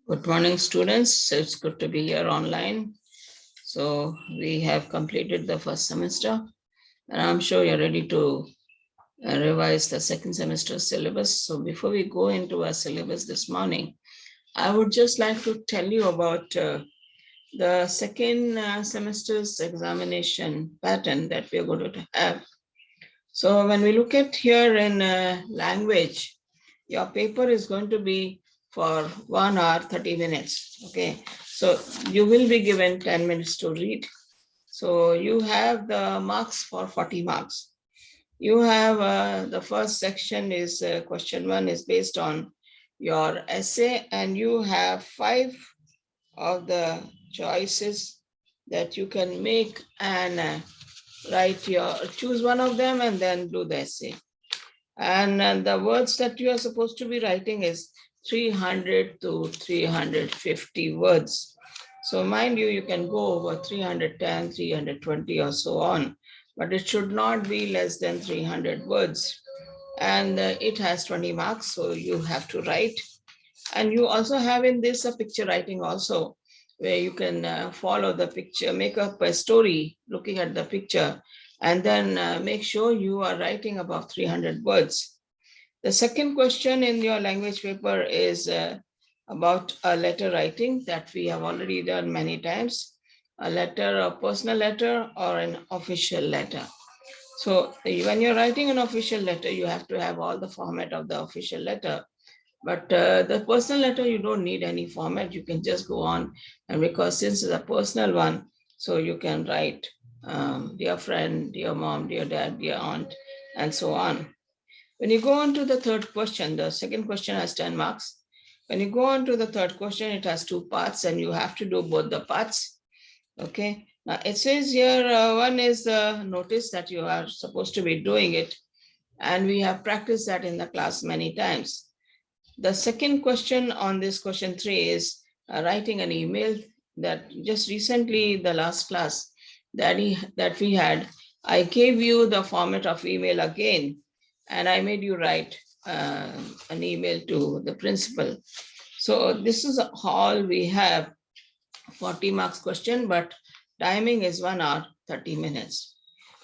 Good morning, students. It's good to be here online. So we have completed the first semester, and I'm sure you're ready to revise the second semester syllabus. So before we go into our syllabus this morning, I would just like to tell you about the second semester's examination pattern that we're going to have. So when we look at here in language, your paper is going to be for 1 hour, 30 minutes. Okay. So you will be given 10 minutes to read. So you have the marks for 40 marks. You have the first section is question 1 is based on your essay, and you have 5 of the choices that you can make and choose one of them and then do the essay. And the words that you are supposed to be writing is 300 to 350 words. So mind you, you can go over 310, 320 or so on, but it should not be less than 300 words. And it has 20 marks, so you have to write. And you also have in this a picture writing also, where you can follow the picture, make up a story looking at the picture, and then make sure you are writing above 300 words. The second question in your language paper is about a letter writing that we have already done many times, a letter, a personal letter or an official letter. So when you're writing an official letter, you have to have all the format of the official letter. But the personal letter, you don't need any format. You can just go on. And because since it's a personal one, so you can write, dear friend, dear mom, dear dad, dear aunt, and so on. When you go on to the third question, the second question has 10 marks. When you go on to the third question, it has 2 parts and you have to do both the parts. Okay. Now it says here, one is the notice that you are supposed to be doing it. And we have practiced that in the class many times. The second question on this question 3 is writing an email that just recently, the last class that we had, I gave you the format of email again, and I made you write an email to the principal. So this is all we have, 40 marks question, but timing is 1 hour, 30 minutes.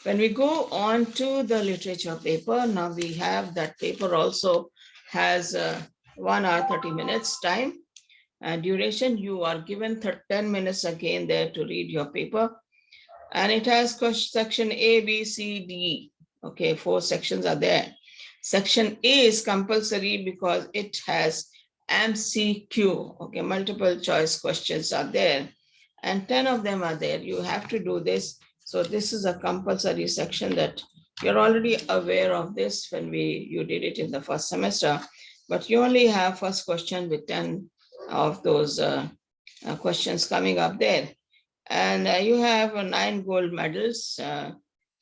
When we go on to the literature paper, now we have that paper also has 1 hour, 30 minutes time and duration. You are given 10 minutes again there to read your paper. And it has section A, B, C, D. Okay, 4 sections are there. Section A is compulsory because it has MCQ. Okay, multiple choice questions are there. And 10 of them are there. You have to do this. So this is a compulsory section that you're already aware of this when you did it in the first semester, but you only have first question with 10 of those questions coming up there. And you have 9 gold medals.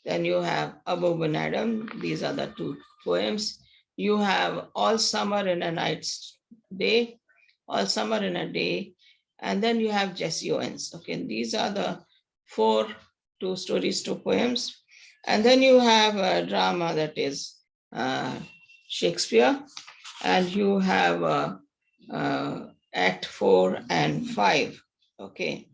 Then you have Above an Adam. These are the 2 poems. You have All Summer in a Night's Day, All Summer in a Day. And then you have Jesse Owens. Okay, these are the 4, 2 stories, 2 poems. And then you have a drama that is Shakespeare. And you have Act 4 and 5. Okay.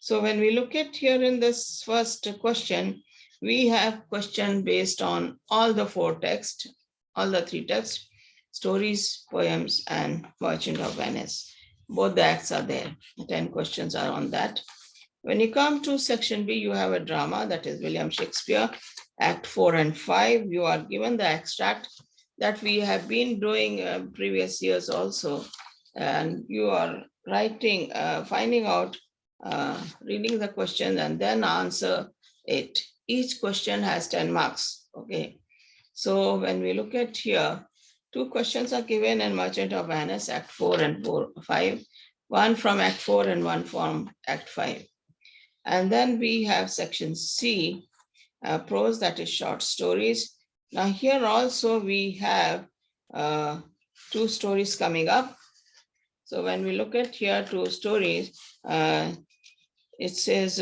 So when we look at here in this first question, we have question based on all the 4 texts, all the 3 texts, stories, poems, and Merchant of Venice. Both the acts are there. 10 questions are on that. When you come to section B, you have a drama that is William Shakespeare, Act 4 and 5. You are given the extract that we have been doing previous years also. And you are writing, finding out, reading the question and then answer it. Each question has 10 marks. Okay. So when we look at here, 2 questions are given in Merchant of Venice, Act 4 and 5, one from Act 4 and one from Act 5. And then we have section C, prose, that is short stories. Now here also we have 2 stories coming up. So when we look at here 2 stories, it says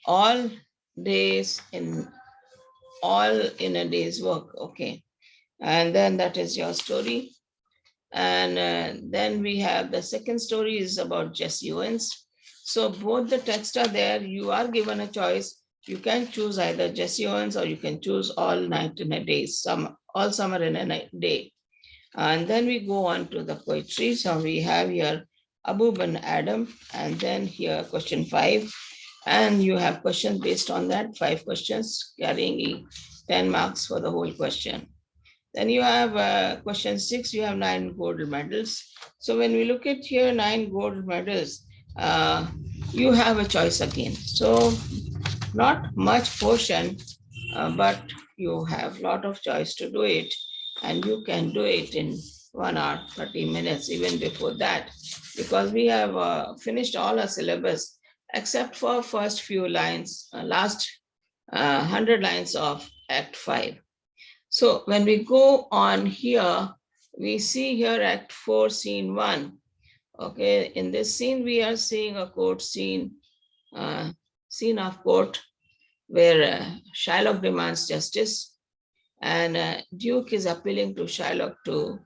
all in a day's work. Okay. And then that is your story. And then we have the second story is about Jesse Owens. So both the texts are there. You are given a choice. You can choose either Jesse Owens or you can choose all night in a day, all summer in a day. And then we go on to the poetry. So we have here Abu bin Adam, and then here question 5. And you have questions based on that, 5 questions carrying 10 marks for the whole question. Then you have question 6, you have 9 gold medals. So when we look at here, 9 gold medals, you have a choice again. So not much portion, but you have a lot of choice to do it. And you can do it in 1 hour, 30 minutes, even before that, because we have finished all our syllabus except for first few lines, last 100 lines of Act 5. So when we go on here, we see here Act 4, Scene 1. Okay, in this scene, we are seeing a court scene, scene of court, where Shylock demands justice, and Duke is appealing to Shylock to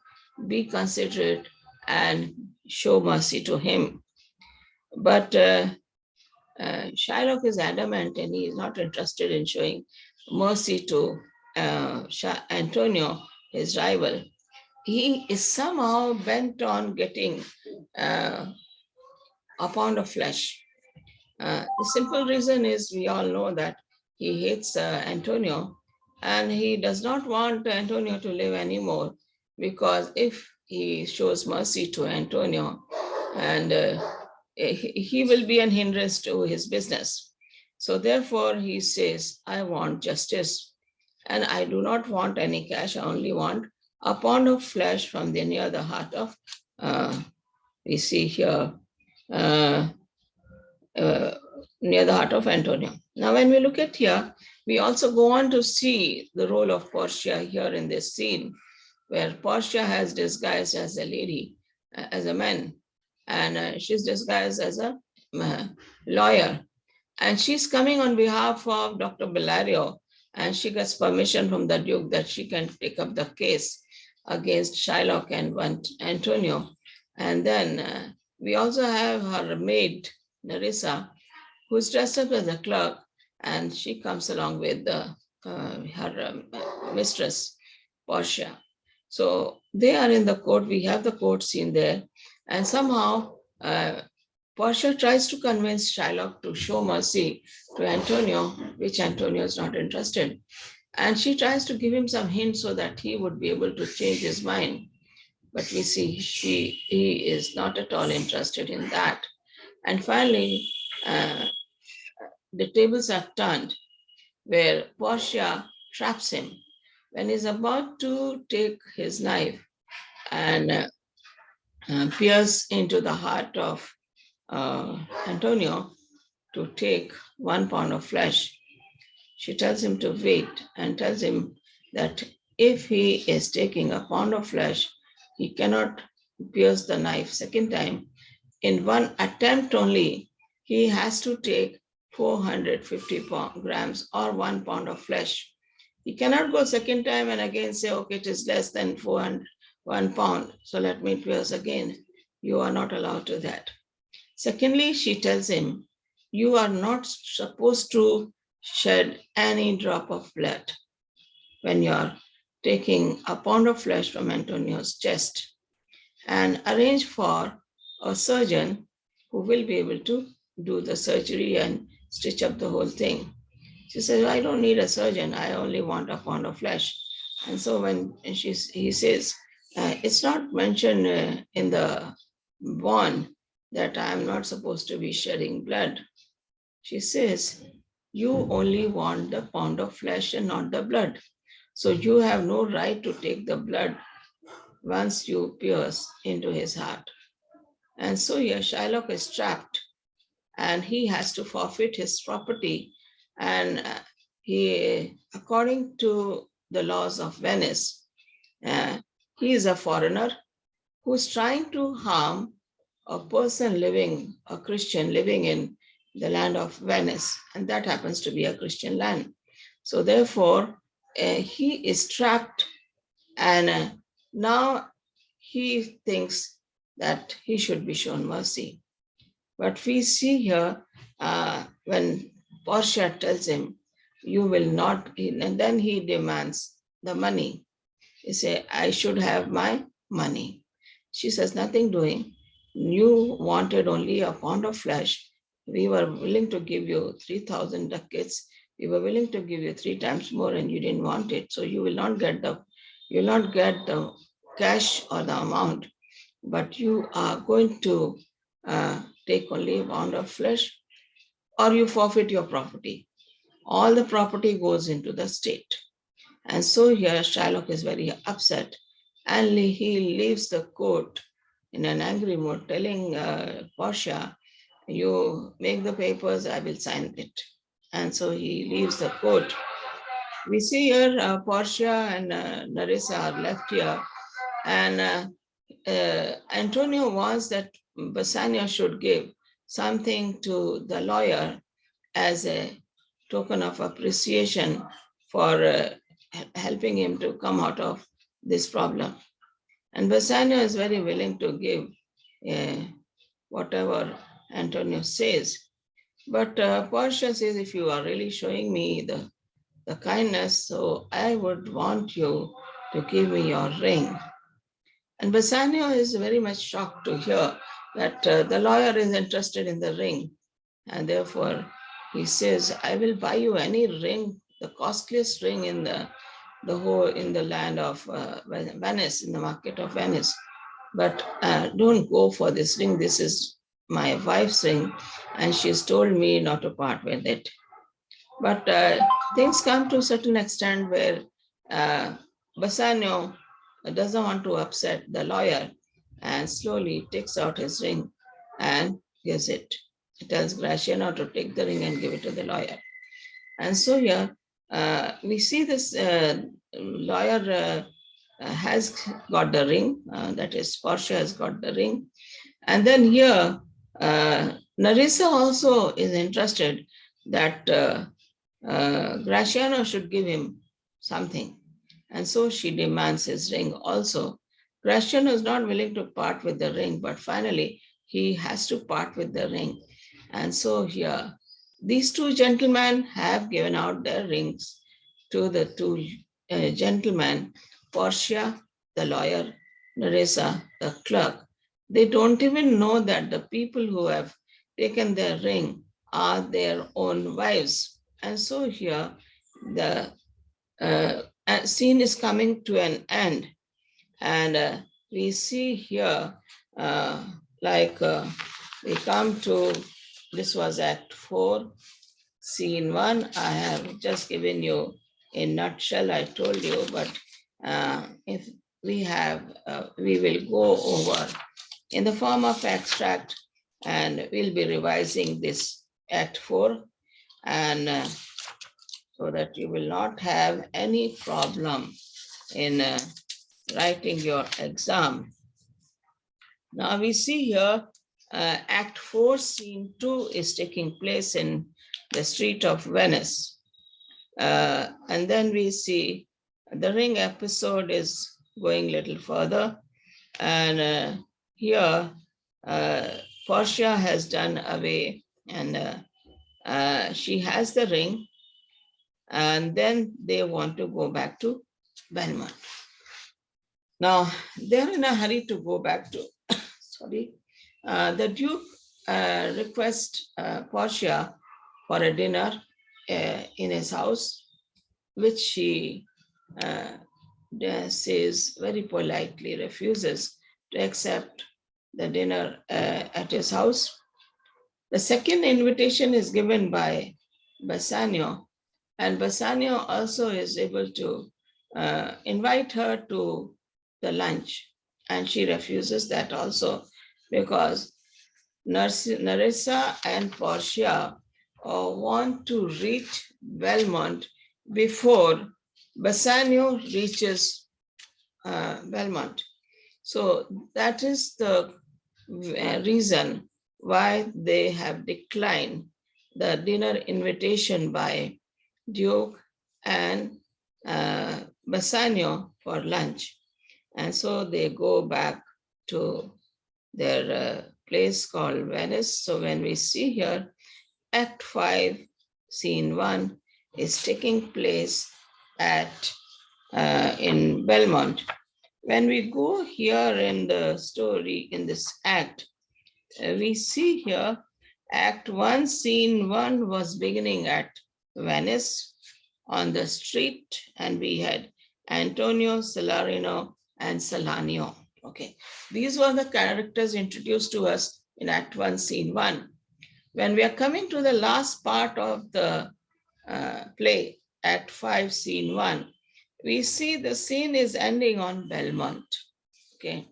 be considerate and show mercy to him. But Shylock is adamant and he is not interested in showing mercy to Antonio, his rival. He is somehow bent on getting a pound of flesh. The simple reason is we all know that he hates Antonio and he does not want Antonio to live anymore, because if he shows mercy to Antonio, and he will be an hindrance to his business. So therefore he says, I want justice and I do not want any cash. I only want a pound of flesh from the near the heart of, we see here, uh, uh, near the heart of Antonio. Now, when we look at here, we also go on to see the role of Portia here in this scene, where Portia has disguised as a lady, as a man, and she's disguised as a lawyer. And she's coming on behalf of Dr. Bellario, and she gets permission from the Duke that she can take up the case against Shylock and Antonio. And then we also have her maid, Nerissa, who's dressed up as a clerk, and she comes along with her mistress, Portia. So they are in the court. We have the court scene there. And somehow Portia tries to convince Shylock to show mercy to Antonio, which Antonio is not interested. And she tries to give him some hints so that he would be able to change his mind. But we see he is not at all interested in that. And finally, the tables are turned, where Portia traps him when he's about to take his knife and pierce into the heart of Antonio to take 1 pound of flesh. She tells him to wait and tells him that if he is taking a pound of flesh, he cannot pierce the knife second time. In one attempt only, he has to take 450 grams or 1 pound of flesh. He cannot go second time and again say, okay, it is less than 1 pound, so let me pierce again. You are not allowed to that. Secondly, she tells him, you are not supposed to shed any drop of blood when you are taking a pound of flesh from Antonio's chest, and arrange for a surgeon who will be able to do the surgery and stitch up the whole thing. She says, I don't need a surgeon. I only want a pound of flesh. And so when he says, it's not mentioned in the bond that I am not supposed to be shedding blood. She says, you only want the pound of flesh and not the blood. So you have no right to take the blood once you pierce into his heart. And so here Shylock is trapped and he has to forfeit his property. And he, according to the laws of Venice, he is a foreigner who's trying to harm a person living, a Christian living in the land of Venice, and that happens to be a Christian land. So therefore, he is trapped, and now he thinks that he should be shown mercy. But we see here when Portia tells him, you will not, and then he demands the money. He says, I should have my money. She says, nothing doing. You wanted only a pound of flesh. We were willing to give you 3,000 ducats. We were willing to give you 3 times more and you didn't want it. So you will not get the cash or the amount, but you are going to take only a pound of flesh or you forfeit your property. All the property goes into the state. And so here Shylock is very upset and he leaves the court in an angry mood, telling Portia, you make the papers, I will sign it. And so he leaves the court. We see here Portia and Nerissa are left here, and Antonio wants that Bassanio should give something to the lawyer as a token of appreciation for helping him to come out of this problem. And Bassanio is very willing to give whatever Antonio says. But Portia says, if you are really showing me the kindness, so I would want you to give me your ring. And Bassanio is very much shocked to hear that the lawyer is interested in the ring. And therefore, he says, I will buy you any ring, the costliest ring in the land of Venice, in the market of Venice. But don't go for this ring. This is my wife's ring, and she's told me not to part with it. But things come to a certain extent where Bassanio doesn't want to upset the lawyer and slowly takes out his ring and gives it. He tells Graciano to take the ring and give it to the lawyer. And so here we see this lawyer has got the ring, that is, Portia has got the ring. And then here, Nerissa also is interested that Graciano should give him something. And so she demands his ring also. Graciano is not willing to part with the ring, but finally he has to part with the ring. And so here, these two gentlemen have given out their rings to the two gentlemen, Portia, the lawyer, Nerissa, the clerk. They don't even know that the people who have taken their ring are their own wives. And so here, the scene is coming to an end. And we see here, we come to, this was Act 4, Scene 1. I have just given you a nutshell, I told you, but if we will go over in the form of extract, and we'll be revising this Act 4, and so that you will not have any problem in writing your exam. Now we see here Act 4, Scene 2 is taking place in the street of Venice. And then we see the ring episode is going a little further. And here, Portia has done away, and she has the ring. And then they want to go back to Belmont. Now, they're in a hurry to go back to, sorry. The Duke requests Portia for a dinner in his house, which she says very politely refuses to accept the dinner at his house. The second invitation is given by Bassanio, and Bassanio also is able to invite her to the lunch, and she refuses that also because Nerissa and Portia want to reach Belmont before Bassanio reaches Belmont. So that is the reason why they have declined the dinner invitation by Duke and Bassanio for lunch. And so they go back to their place called Venice. So when we see here, Act 5, Scene 1 is taking place at in Belmont. When we go here in the story, in this act, we see here Act 1, Scene 1 was beginning at Venice on the street, and we had Antonio, Salarino, and Salanio. Okay, these were the characters introduced to us in Act 1, Scene 1. When we are coming to the last part of the play, Act 5, Scene 1, we see the scene is ending on Belmont. Okay,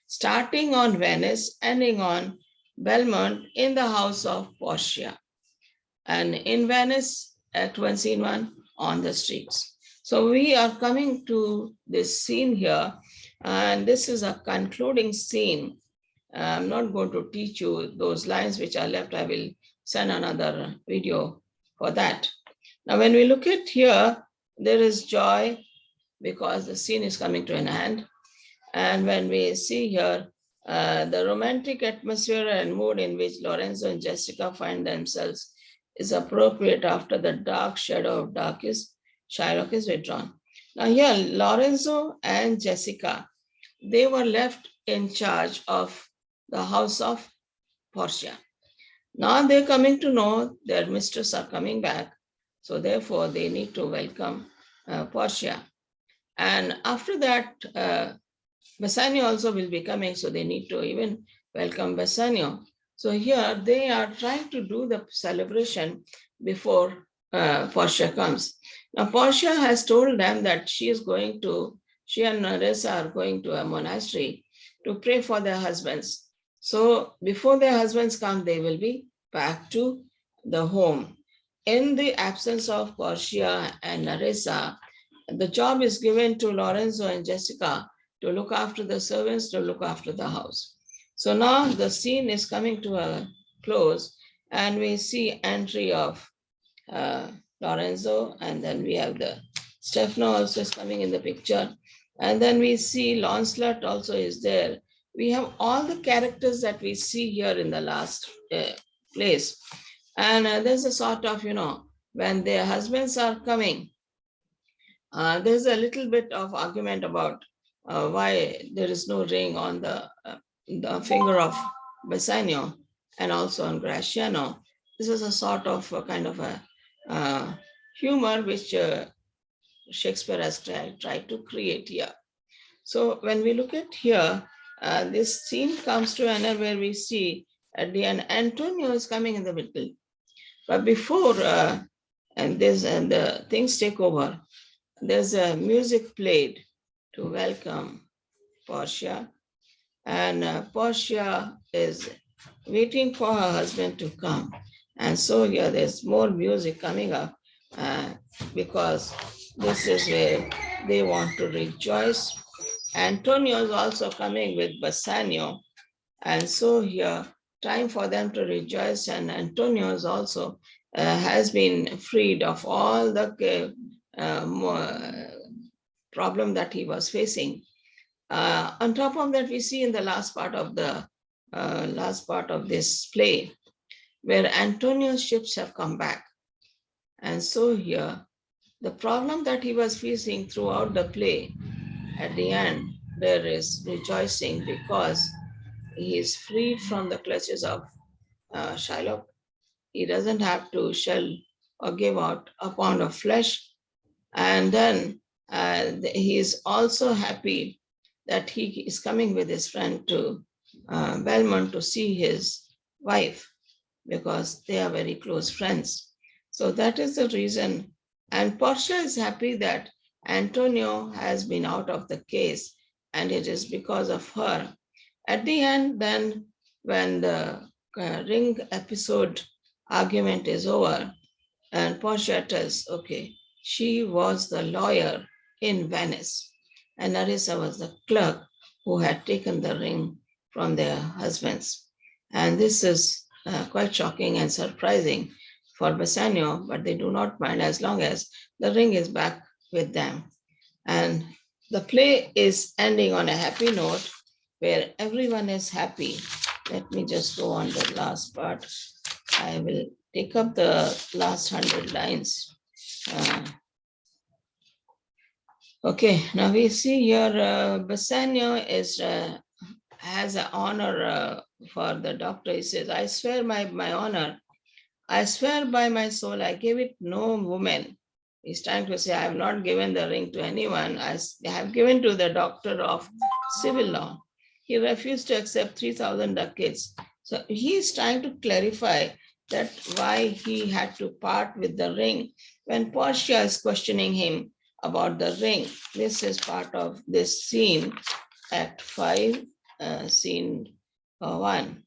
starting on Venice, ending on Belmont in the house of Portia. And in Venice, Act 1, Scene 1, on the streets. So we are coming to this scene here, and this is a concluding scene. I'm not going to teach you those lines which are left. I will send another video for that. Now, when we look at here, there is joy because the scene is coming to an end. And when we see here, the romantic atmosphere and mood in which Lorenzo and Jessica find themselves is appropriate after the dark shadow of darkest Shylock is withdrawn. Now here, Lorenzo and Jessica, they were left in charge of the house of Portia. Now they're coming to know their mistress are coming back, so therefore they need to welcome Portia. And after that, Bassanio also will be coming, so they need to even welcome Bassanio. So here they are trying to do the celebration before Portia comes. Now Portia has told them that she and Nerissa are going to a monastery to pray for their husbands. So before their husbands come, they will be back to the home. In the absence of Portia and Nerissa, the job is given to Lorenzo and Jessica to look after the servants, to look after the house. So now the scene is coming to a close, and we see entry of Lorenzo, and then we have the Stefano also is coming in the picture, and then we see Lancelot also is there. We have all the characters that we see here in the last place, and there's a sort of, when their husbands are coming, there's a little bit of argument about why there is no ring on the finger of Bassanio and also on Graciano. This is a sort of a kind of a humor which Shakespeare has tried to create here. So when we look at here, this scene comes to an end where we see at the end Antonio is coming in the middle. But before and the things take over, there's a music played to welcome Portia, and Portia is waiting for her husband to come. And so here there's more music coming up because this is where they want to rejoice. Antonio is also coming with Bassanio, and so here time for them to rejoice, and Antonio is also has been freed of all the problem that he was facing. On top of that, we see in the last part of this play, where Antonio's ships have come back. And so here, the problem that he was facing throughout the play, at the end, there is rejoicing because he is freed from the clutches of Shylock. He doesn't have to shell or give out a pound of flesh. And then he is also happy that he is coming with his friend to Belmont to see his wife, because they are very close friends. So that is the reason. And Portia is happy that Antonio has been out of the case, and it is because of her. At the end, then, when the ring episode argument is over, and Portia tells, okay, she was the lawyer in Venice, and Nerissa was the clerk who had taken the ring from their husbands. And this is quite shocking and surprising for Bassanio, but they do not mind as long as the ring is back with them. And The play is ending on a happy note where everyone is happy. Let me just go on the last part. I will take up the last 100 lines. Okay, now we see here Bassanio has an honor for the doctor. He says, I swear my honor, I swear by my soul, I gave it no woman. He's trying to say, I have not given the ring to anyone. I have given to the doctor of civil law. He refused to accept 3,000 ducats. So he is trying to clarify that why he had to part with the ring. When Portia is questioning him about the ring, this is part of this scene, Act 5, Scene 1.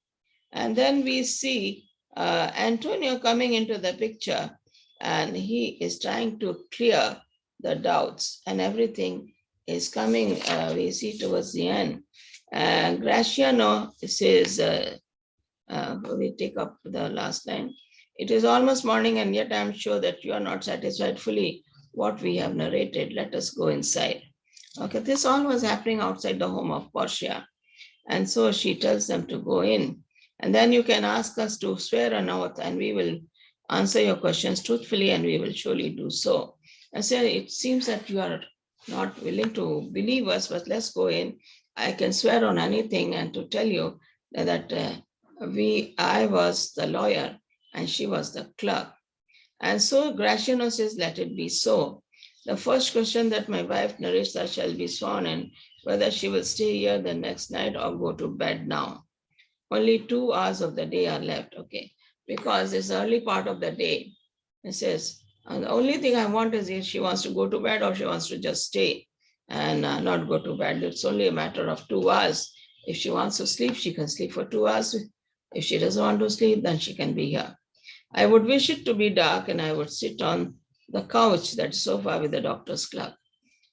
And then we see Antonio coming into the picture, and he is trying to clear the doubts, and everything is coming, we see towards the end. Graciano says, we take up the last line. It is almost morning, and yet I am sure that you are not satisfied fully what we have narrated. Let us go inside. Okay, this all was happening outside the home of Portia. And so she tells them to go in. And then you can ask us to swear an oath, and we will answer your questions truthfully, and we will surely do so. I say, it seems that you are not willing to believe us, but let's go in. I can swear on anything, and to tell you that I was the lawyer and she was the clerk. And so Graciano says, let it be so. The first question that my wife Narissa shall be sworn in, whether she will stay here the next night or go to bed now. Only 2 hours of the day are left, okay? Because it's the early part of the day. It says, and the only thing I want is if she wants to go to bed or she wants to just stay and not go to bed. It's only a matter of 2 hours. If she wants to sleep, she can sleep for 2 hours. If she doesn't want to sleep, then she can be here. I would wish it to be dark, and I would sit on the couch, that sofa with the doctor's clerk.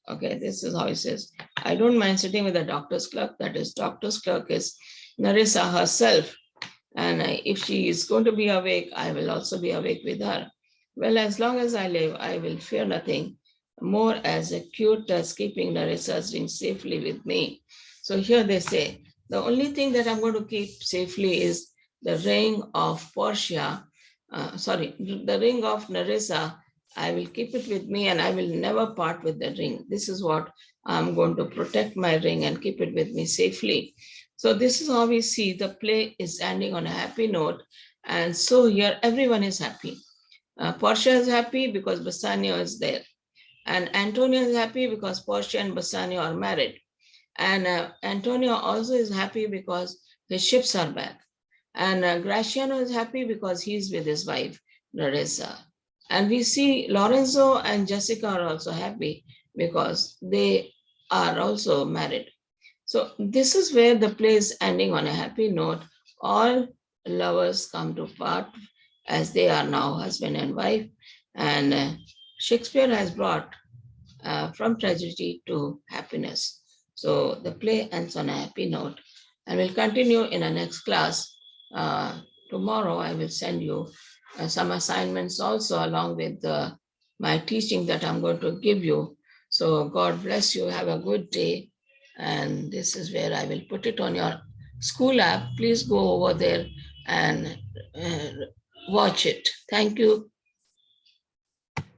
Okay, this is how he says. I don't mind sitting with the doctor's clerk. That is, doctor's clerk is Narissa herself. And if she is going to be awake, I will also be awake with her. Well, as long as I live, I will fear nothing more as acute as keeping Narissa's ring safely with me. So here they say, the only thing that I'm going to keep safely is the ring of Portia, the ring of Narissa. I will keep it with me, and I will never part with the ring. This is what I'm going to protect my ring and keep it with me safely. So this is how we see the play is ending on a happy note. And so here everyone is happy. Portia is happy because Bassanio is there. And Antonio is happy because Portia and Bassanio are married. And Antonio also is happy because his ships are back. And Graciano is happy because he's with his wife, Narissa. And we see Lorenzo and Jessica are also happy because they are also married. So this is where the play is ending on a happy note. All lovers come to part as they are now husband and wife. And Shakespeare has brought from tragedy to happiness. So the play ends on a happy note, and we'll continue in our next class. Tomorrow I will send you some assignments also along with my teaching that I'm going to give you. So God bless you. Have a good day. And this is where I will put it on your school app. Please go over there and watch it. Thank you.